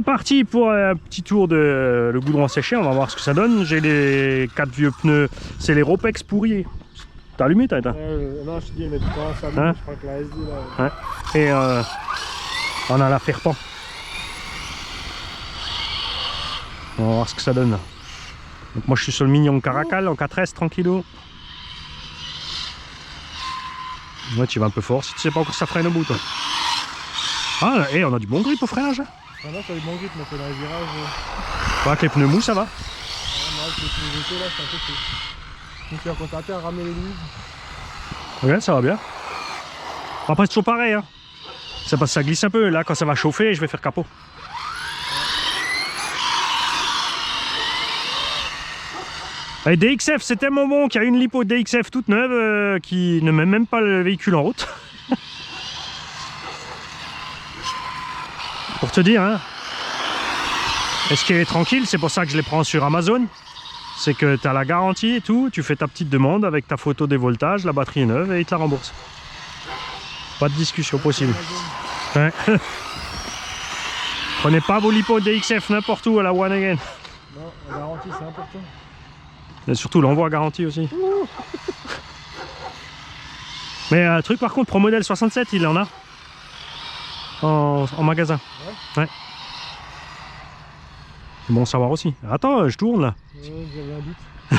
C'est parti pour un petit tour de le goudron séché, on va voir ce que ça donne. J'ai les 4 vieux pneus, c'est les Ropex pourris. T'as allumé ta éteint? Non, je te dis, mais tu commences à allumer, hein? Je crois que la SD là. Ouais. Et on a la Ferpan. On va voir ce que ça donne là. Donc moi je suis sur le mignon Caracal en 4S tranquillou. Ouais, tu vas un peu fort si tu sais pas encore ça freine au bout toi. Ah, et on a du bon grip au freinage. Hein. Ah non, ça a du bon grip, mais c'est dans les virages. Avec les pneus mous ça va. Ouais, moi avec les pneus jetés là, c'est un peu chaud. Je me suis contenté à ramener les nuits. Regarde, ça va bien. Après c'est toujours pareil hein. C'est parce que ça glisse un peu, là quand ça va chauffer je vais faire capot. Et DXF, c'est tellement bon qu'il y a une lipo DXF toute neuve qui ne met même pas le véhicule en route. Pour te dire, hein. Et ce qui est tranquille, c'est pour ça que je les prends sur Amazon. C'est que tu as la garantie et tout, tu fais ta petite demande avec ta photo des voltages, la batterie est neuve et ils te la remboursent. Pas de discussion possible. Ouais. Prenez pas vos lipos DXF n'importe où à la One Again. Non, la garantie c'est important. Et surtout l'envoi garantie aussi. Mais un truc par contre, Pro Model 67, il en a en magasin. Ouais. C'est bon à savoir aussi. Attends, je tourne là. J'avais un doute. Ça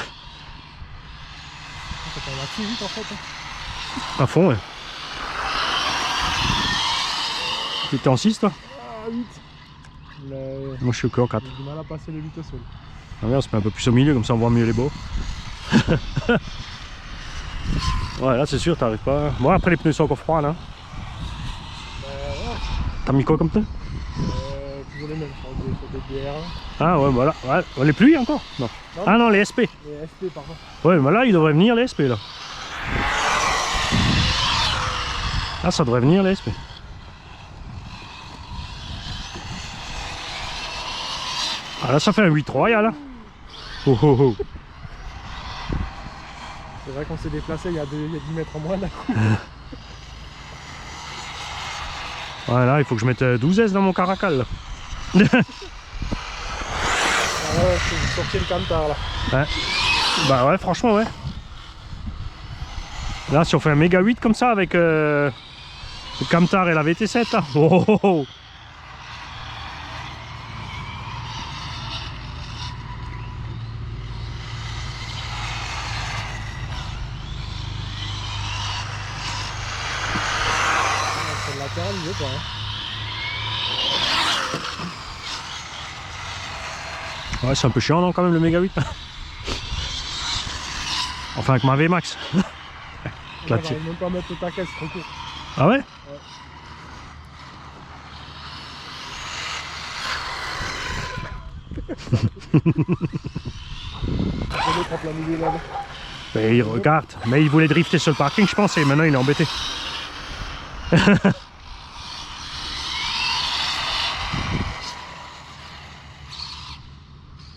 va assez vite en fait. Hein. À fond, ouais. Tu étais en 6 toi? Ah, 8. Moi je suis que en 4. J'ai du mal à passer les 8 au sol. Ah, on se met un peu plus au milieu, comme ça on voit mieux les beaux. Ouais, là c'est sûr, t'arrives pas. Bon, après les pneus sont encore froids là. Ouais. T'as mis quoi comme pneu? Toujours les mêmes, sur des DR1. Ah ouais, voilà. Ouais. Les pluies encore? Non. Ah non, les SP. Les SP, pardon. Ouais, mais là, il devrait venir les SP là. Ah, ça devrait venir les SP. Ah là, ça fait un 8.3, y'a là. Oh oh oh. C'est vrai qu'on s'est déplacé il y a 10 mètres en moins d'un coup. Ouais, là, il faut que je mette 12 S dans mon Caracal là. Ah ouais, faut sortir le camtar là. Ouais. Bah ouais, franchement, ouais. Là, si on fait un méga 8 comme ça avec le camtar et la VT7 là. Oh, oh, oh. C'est le latéral, il veut pas. Hein. Ouais, c'est un peu chiant non quand même le méga 8. Enfin avec ma VMAX. J'arrive même pas à mettre le taquet, c'est trop court. Ah ouais? Mais il regarde, mais il voulait drifter sur le parking je pense et maintenant il est embêté.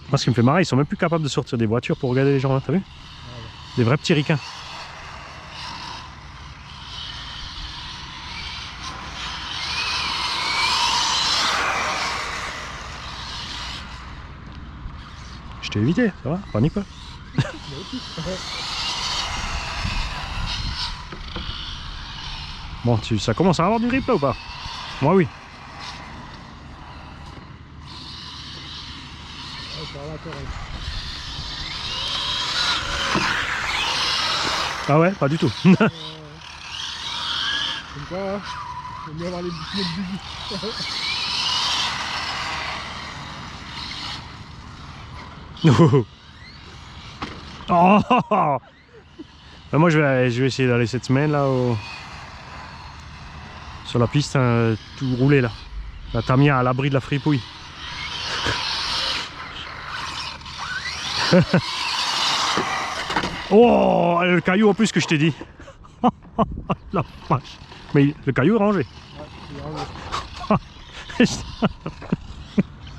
Moi ce qui me fait marrer, ils sont même plus capables de sortir des voitures pour regarder les gens là, t'as vu? Des vrais petits ricains. Je t'ai évité, ça va? Panique pas. Bon, ça commence à avoir du grip là ou pas? Moi oui. Ah ouais, pas du tout. Comme quoi, hein, faut mieux avoir les pneus de buggy. Oh. Moi je vais essayer d'aller cette semaine là sur la piste tout rouler là. La Tamiya à l'abri de la fripouille. Oh, le caillou en plus que je t'ai dit. La vache. Mais le caillou est rangé. Ouais, il est rangé. C'est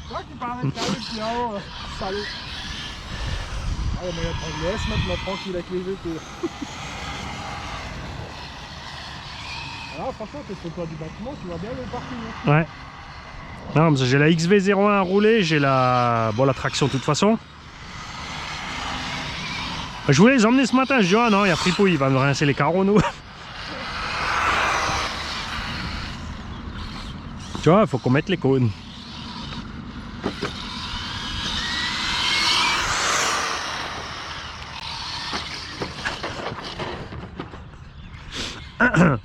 toi qui parles avec caillou qui est en haut, salaud. Ah ouais, mais on laisse maintenant tranquille avec les jeux. Alors franchement, t'es sur le toit du bâtiment, tu vois bien le parking. Hein. Ouais. Non, parce que j'ai la XV01 à rouler, j'ai la... Bon, la traction de toute façon. Je voulais les emmener ce matin, je dis ah non, il y a Fripouille, il va me rincer les carreaux nous. Tu vois, il faut qu'on mette les cônes.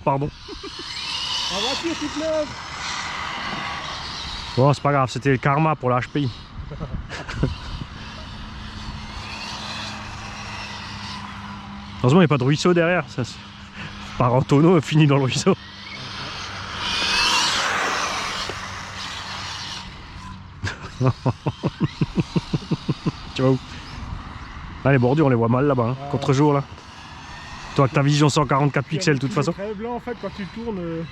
Pardon. La voiture toute neuve. Bon, c'est pas grave, c'était le karma pour l'HPI. Heureusement, il n'y a pas de ruisseau derrière. Ça part en tonneau et finit dans le ruisseau. Tu vois où? Là, les bordures, on les voit mal là-bas, hein, contre-jour là. Toi, avec ta vision 144 pixels, de toute façon. C'est très blanc en fait quand tu tournes.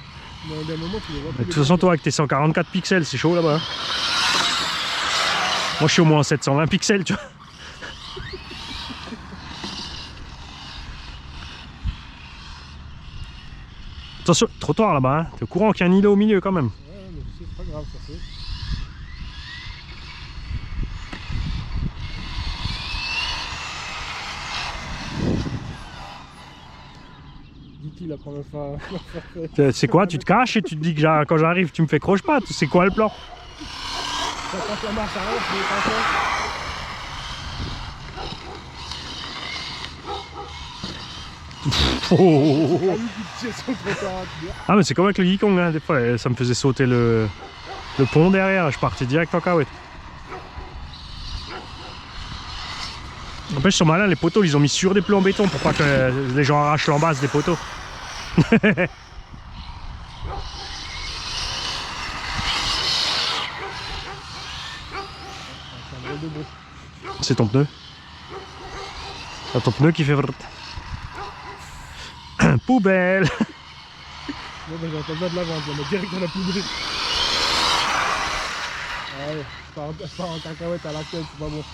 Dans des moments, tu les vois. De toute façon, toi, avec tes 144 pixels, c'est chaud là-bas. Hein. Moi, je suis au moins 720 pixels, tu vois. Attention, trottoir là-bas, hein. T'es au courant qu'il y a un îlot au milieu quand même. Ouais, mais c'est pas grave, ça c'est. Dit-il la première fois. C'est quoi? Tu te caches et tu te dis que quand j'arrive, tu me fais croche-patte. C'est quoi le plan? Ça passe la marche arrière, je vais passer. Oh. Ah mais c'est comme avec le Yikong, hein. Des fois ça me faisait sauter le pont derrière, je partais direct en cahuète. En plus, ils sont malins, les poteaux, ils ont mis sur des plots en béton pour pas que les gens arrachent l'embase des poteaux. C'est ton pneu. C'est ton pneu qui fait... Poubelle. Ouais, bah, j'entends bien de la vente, je la mets direct dans la poubelle. Ouais, je pars en cacahuète à la tête, c'est pas bon.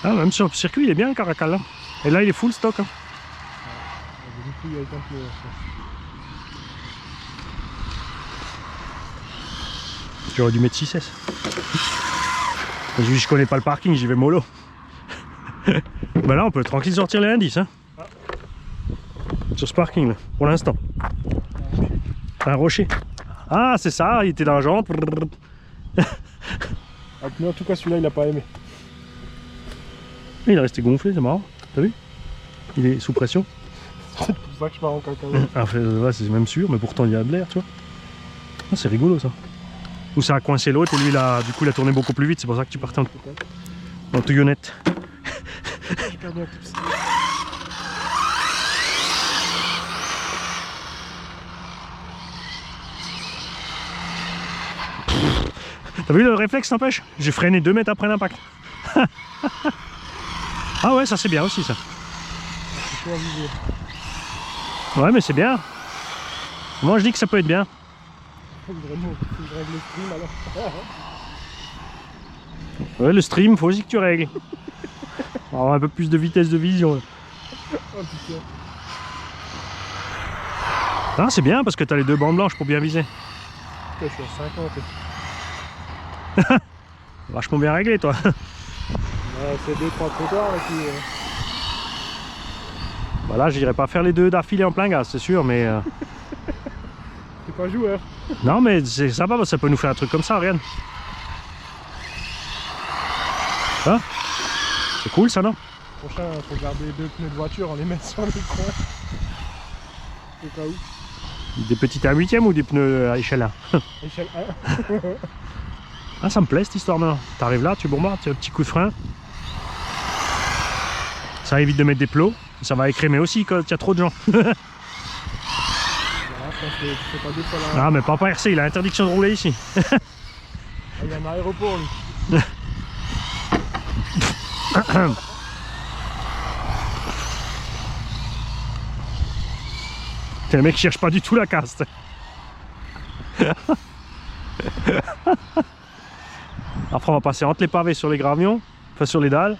Ah, même sur le circuit, il est bien le Caracal là. Et là, il est full stock. Hein. Ouais, du coup, il y a autant que... J'aurais dû mettre 6S. Je connais pas le parking, j'y vais mollo. Bah là, on peut tranquille sortir les indices. Hein. Ah. Sur ce parking là, pour l'instant. Un rocher. Ah, c'est ça, il était dans la jante. Ah, mais en tout cas, celui-là, il a pas aimé. Il est resté gonflé, c'est marrant. T'as vu? Il est sous pression. C'est pour ça que je pars en cacahuète. Ah, ouais, c'est même sûr, mais pourtant il y a de l'air, tu vois. Ah, c'est rigolo ça. Ou ça a coincé l'autre et lui, du coup, il a tourné beaucoup plus vite. C'est pour ça que tu partais en touillonnette. J'ai perdu un clip. T'as vu le réflexe, n'empêche? J'ai freiné 2 mètres après l'impact. Ah ouais, ça c'est bien aussi ça. Ouais, mais c'est bien. Moi je dis que ça peut être bien. Ouais, le stream, faut aussi que tu règles. Alors un peu plus de vitesse de vision. Ah, c'est bien parce que t'as les 2 bandes blanches pour bien viser. Je suis à 50. Vachement bien réglé toi. C'est 2-3 trottoirs et puis... Voilà, j'irai pas faire les 2 d'affilée en plein gaz, c'est sûr, mais... T'es pas joueur. Non, mais ça va, ça peut nous faire un truc comme ça, regarde. Hein? C'est cool ça, non? Prochain, faut garder 2 pneus de voiture, on les met sur le coin. Au cas où. Des petits 1/8e ou des pneus à échelle 1? Échelle 1. Ah, ça me plaît cette histoire maintenant. T'arrives là, tu bombardes, tu as un petit coup de frein. Ça évite de mettre des plots. Ça va écrémer aussi quand il y a trop de gens. Ah, mais Papa RC, il a interdiction de rouler ici. Il y a un aéroport lui. Le mec cherche pas du tout la caste. Après on va passer entre les pavés sur les gravions, enfin sur les dalles.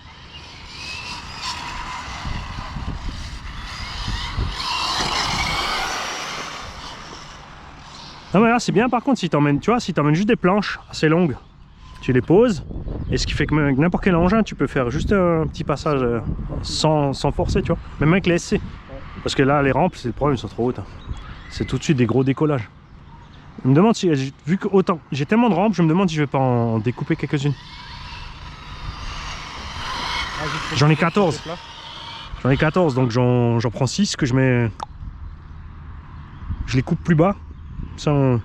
Non mais là c'est bien par contre si t'emmènes, tu vois, si t'emmènes juste des planches assez longues, tu les poses, et ce qui fait que même avec n'importe quel engin, tu peux faire juste un petit passage sans forcer, tu vois, même avec les SC. Parce que là les rampes, c'est le problème, elles sont trop hautes. Hein. C'est tout de suite des gros décollages. Je me demande si, vu que autant, j'ai tellement de rampes, je me demande si je vais pas en découper quelques-unes. J'en ai 14. J'en ai 14, donc j'en prends 6 que je mets... Je les coupe plus bas. Ça, on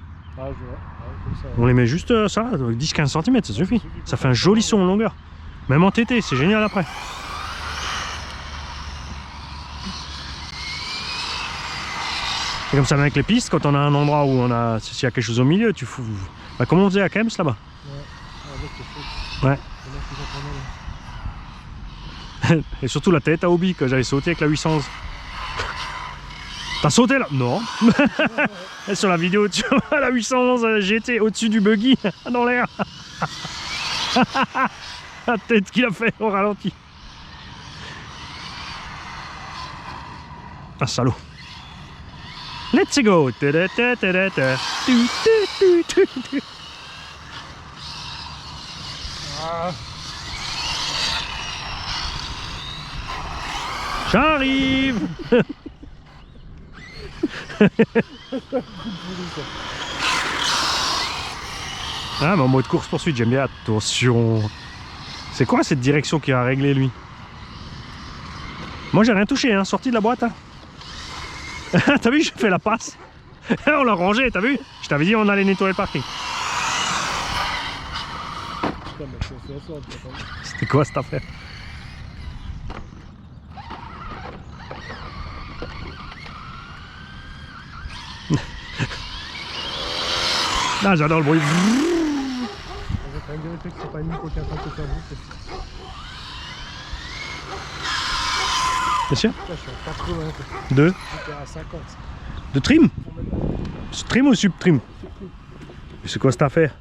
les met juste ça, 10-15 cm, ça suffit. Ça fait un joli son en longueur. Même en TT, c'est génial après. C'est comme ça avec les pistes, quand on a un endroit où on a, s'il y a quelque chose au milieu, tu fous... Bah, comme on faisait à Kems là-bas. Ouais. Et surtout la tête à hobby que j'avais sauté avec la 811. T'as sauté là? Non. Et sur la vidéo, tu vois, la 811, j'étais au-dessus du buggy, dans l'air. La tête qu'il a fait au ralenti. Ah, salaud. Let's go. J'arrive. Ah mais en mode course poursuite j'aime bien. Attention. C'est quoi cette direction qu'il a réglé lui? Moi j'ai rien touché hein, sorti de la boîte hein. T'as vu j'ai fait la passe. On l'a rangé, t'as vu? Je t'avais dit on allait nettoyer le parking. C'était quoi cette affaire? Ah j'adore le bruit. J'ai quand même vérifié que c'est pas une nuque aucun temps que faire bruit. Monsieur? Je suis à 80. De? J'étais à 50. De trim? Trim ou sub-trim? C'est quoi cette affaire?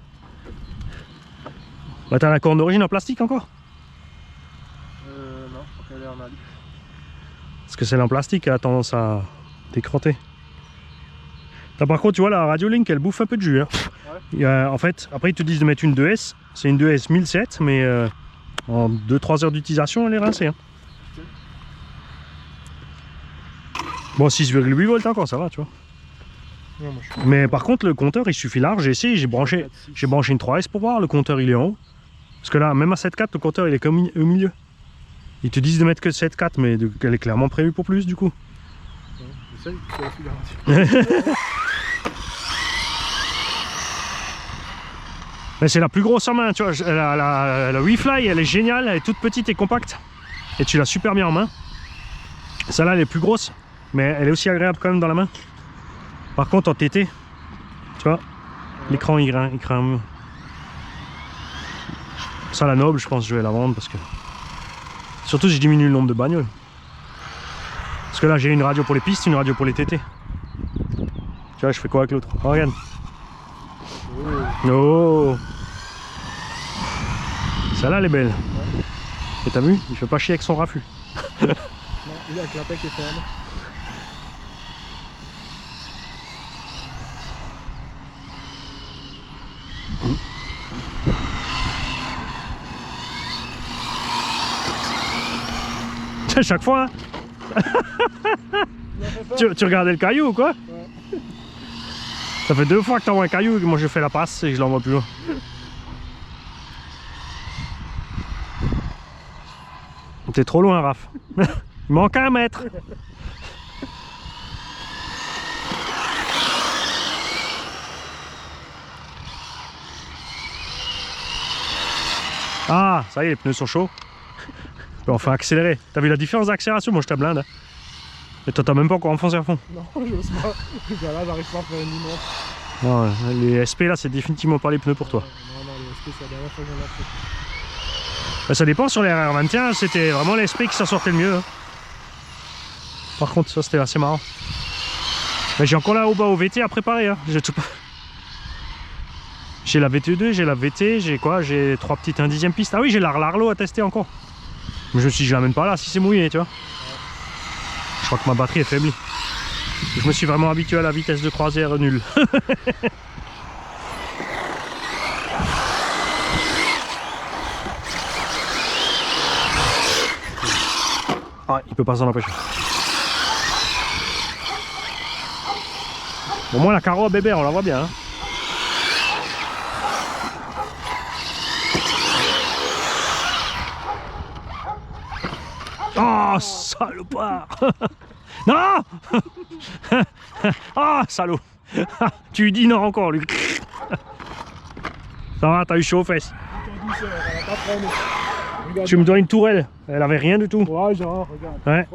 Bah t'as la corne d'origine en plastique encore? Non, faut qu'elle est en alu. Parce que celle en plastique elle a tendance à décranter. Par contre tu vois la Radiolink elle bouffe un peu de jus hein. Ouais. En fait après ils te disent de mettre une 2S. C'est une 2S 1007 mais en 2-3 heures d'utilisation elle est rincée hein. Bon 6,8 volts encore ça va tu vois. Non, mais par contre le compteur il suffit large. J'ai essayé, j'ai branché une 3S pour voir, le compteur il est en haut. Parce que là même à 7.4 le compteur il est comme au milieu. Ils te disent de mettre que 7.4 mais elle est clairement prévue pour plus du coup. J'essaye, c'est mais c'est la plus grosse en main, tu vois, la WeFly elle est géniale, elle est toute petite et compacte. Et tu l'as super bien en main. Celle-là elle est plus grosse, mais elle est aussi agréable quand même dans la main. Par contre en TT, tu vois, l'écran il craint. Ça la Noble je pense que je vais la vendre parce que... Surtout si je diminue le nombre de bagnoles. Parce que là j'ai une radio pour les pistes, une radio pour les TT. Tu vois je fais quoi avec l'autre? Oh regarde. Oh, celle-là elle est belle. Ouais. Et t'as vu? Il fait pas chier avec son raffut. Non, il est avec la paix qui est ferme. Chaque fois hein. tu regardais le caillou ou quoi? Ouais. Ça fait 2 fois que t'envoies un caillou et que moi je fais la passe et que je l'envoie plus loin. T'es trop loin Raph. Il manque 1 mètre. Ah ça y est les pneus sont chauds. On fait accélérer. T'as vu la différence d'accélération? Moi je t'ablinde. Et toi t'as même pas encore enfoncé à fond. Non, j'ose pas. Là j'arrive pas à faire une ligne. Non, les SP là c'est définitivement pas les pneus pour toi. Non, les SP c'est la dernière fois que j'en ai fait. Bah, ça dépend sur les RR21, c'était vraiment les SP qui s'en sortait le mieux. Hein. Par contre ça c'était assez marrant. Mais j'ai encore là au bas au VT à préparer. Hein. J'ai la VT2, j'ai la VT, j'ai quoi? J'ai 3 petites 1/10e pistes. Ah oui j'ai l'Arlo à tester encore. Mais je me suis dit je l'amène pas là si c'est mouillé tu vois. Je crois que ma batterie est faiblie. Je me suis vraiment habitué à la vitesse de croisière nulle. Ah, il peut pas s'en empêcher. Au moins la carreau à Bébert, on la voit bien. Hein. Oh, salopard. Non. Ah, salaud. Tu lui dis non encore, lui. Ça va, t'as eu chaud aux fesses. Tu me dois une tourelle. Elle avait rien du tout. Ouais, genre, regarde. Ouais.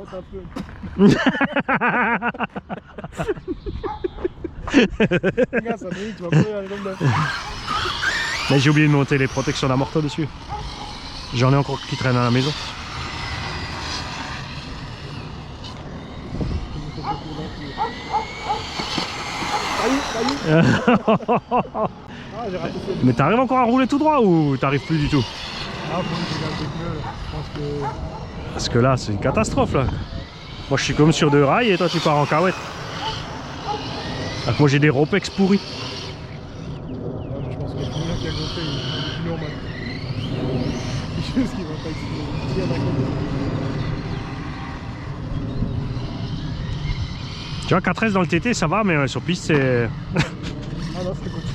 Regarde, ça brille, tu vas pas aller comme ça. Mais j'ai oublié de monter les protections d'amorto dessus. J'en ai encore qui traînent à la maison. Ah, j'ai raté celui-là. Mais t'arrives encore à rouler tout droit ou t'arrives plus du tout? Ah, faut que je regarde les pneus, là. Je pense que... Parce que là, c'est une catastrophe là. Moi je suis comme sur deux rails et toi tu pars en cahuète. Alors que moi j'ai des Ropex pourris. Je pense que le pneu qui a gonflé, il est plus normal. Quelque chose qui va pas exister. Tu vois, 4S dans le TT ça va, mais sur piste c'est... Ah non, c'était compliqué.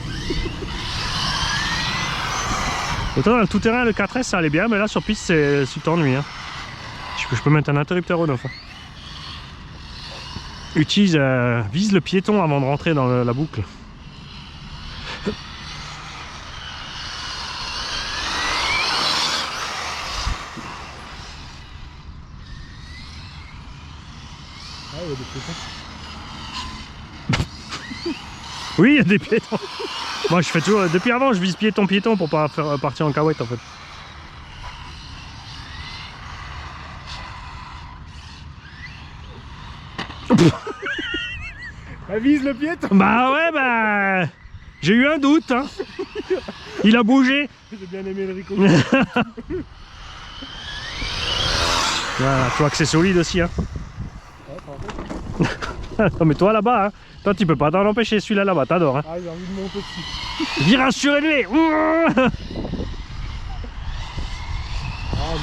Autant dans le tout-terrain le 4S ça allait bien, mais là sur piste c'est tu t'ennuies. Hein. Je peux mettre un interrupteur au neuf. Hein. Vise le piéton avant de rentrer dans la boucle. Ah, il y a des piétons. Oui, il y a des piétons. Moi je fais toujours, depuis avant je vise piéton pour pas faire partir en cahuète en fait. Bah, vise le piéton. Bah ouais, bah... J'ai eu un doute, hein. Il a bougé. J'ai bien aimé le ricochet. Voilà, tu vois que c'est solide aussi, hein. Ouais, parfait. Non mais toi là-bas, hein. Toi tu peux pas t'en empêcher, celui-là là-bas, t'adores, hein. Ah, j'ai envie de monter dessus. Virage surélevé. Ah,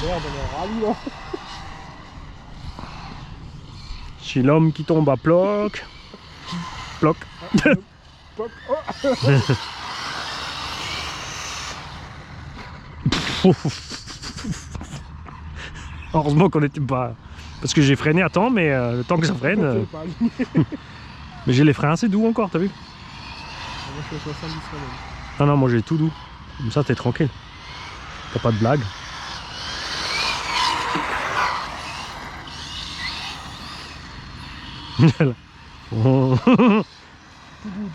merde, on est en rallye, là. Je suis l'homme qui tombe à ploc. Ploc. Pop. Oh. Heureusement qu'on était pas... Parce que j'ai freiné à temps, mais le temps que ça freine... C'est pas aligné. Mais j'ai les freins assez doux encore, t'as vu? Moi, je suis à 70 quand même. Non, non, moi j'ai tout doux. Comme ça, t'es tranquille. T'as pas de blague. Tout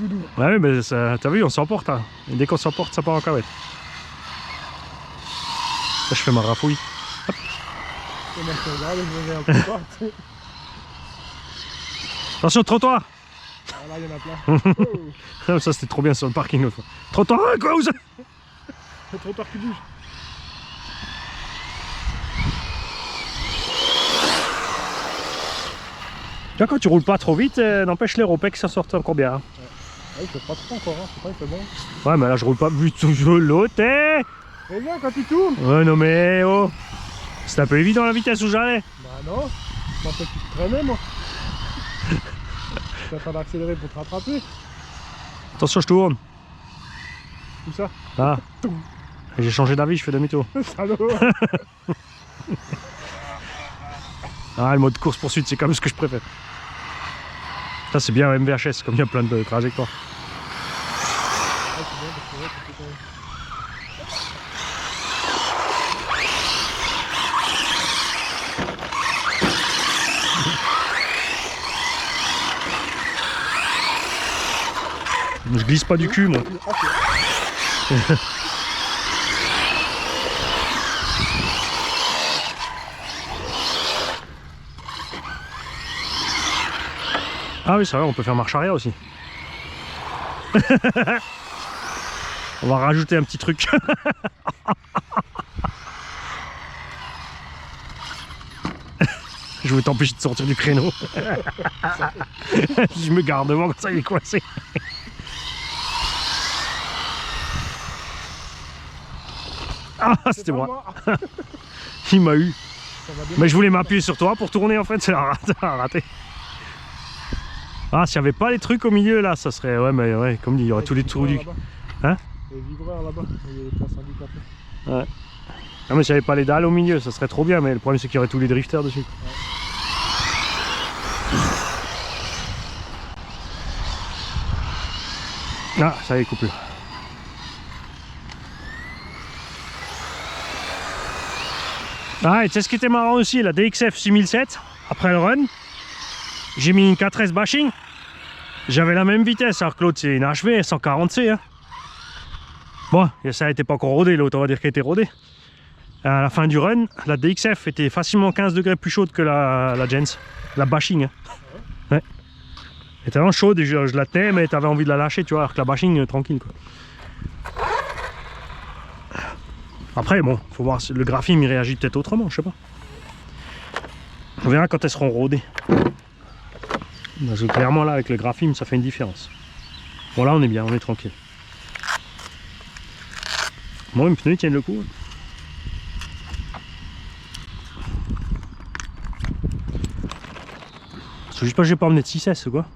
doux. Ouais, mais t'as vu, on s'emporte. Hein. Et dès qu'on s'emporte, ça part en cahuète. Là, je fais ma rafouille. Et moi, je regarde et je reviens un peu fort. Attention, trottoir. Ah, là, il y en a plein. Oh. Ça, c'était trop bien sur le parking l'autre fois. Trottoir, quoi, où ça? Le trottoir qui bouge. Tu vois, quand tu roules pas trop vite, n'empêche les Ropex ça sortent encore bien. Hein. Ah, il fait pas trop encore, hein. C'est pas, il fait bon. Ouais, mais là, je roule pas vu toujours l'autre. Mais bien, quand tu tournes. Ouais, non, mais oh. C'est un peu évident la vitesse où j'allais. Bah non. Je pensais que tu te traînais, moi. Tu es en train d'accélérer pour te rattraper. Attention, je tourne. Tout ça. Ah. J'ai changé d'avis, je fais demi-tour. Salaud. Ah, le mode course-poursuite, c'est quand même ce que je préfère. Ça, c'est bien MVHS, comme il y a plein de trajectoires. Ah, c'est bien, parce que ouais, c'est quand même... Je glisse pas du cul, moi. Ah oui, c'est vrai, on peut faire marche arrière aussi. On va rajouter un petit truc. Je veux t'empêcher de sortir du créneau. Je me garde devant, comme ça il est coincé. Ah, c'était moi. Il m'a eu. Mais je voulais m'appuyer sur toi pour tourner en fait, c'est raté. Ah, s'il n'y avait pas les trucs au milieu là, ça serait... Ouais, mais ouais, comme dit, il y aurait tous les trous du... Hein? Les vibreurs là-bas, il y a les places handicapées. Ouais. Ah, mais s'il n'y avait pas les dalles au milieu, ça serait trop bien, mais le problème c'est qu'il y aurait tous les drifters dessus. Ouais. Ah, ça y est, coupé. Ah, et tu sais ce qui était marrant aussi, la DXF 6007, après le run, j'ai mis une 4S bashing. J'avais la même vitesse, alors que l'autre c'est une HV 140C. Hein. Bon, ça n'était pas encore rodé, l'autre on va dire qu'elle était rodée. À la fin du run, la DXF était facilement 15 degrés plus chaude que la Jens, la bashing. Hein. Ouais. Elle était vraiment chaude et je la tenais, mais tu avais envie de la lâcher, tu vois, alors que la bashing, tranquille quoi. Après, bon, faut voir si le graphime il réagit peut-être autrement, je sais pas. On verra quand elles seront rodées. Parce que clairement là, avec le graphime, ça fait une différence. Bon là, on est bien, on est tranquille. Bon, les pneus ils tiennent le coup. C'est juste pas que j'ai pas emmené de 6S, quoi.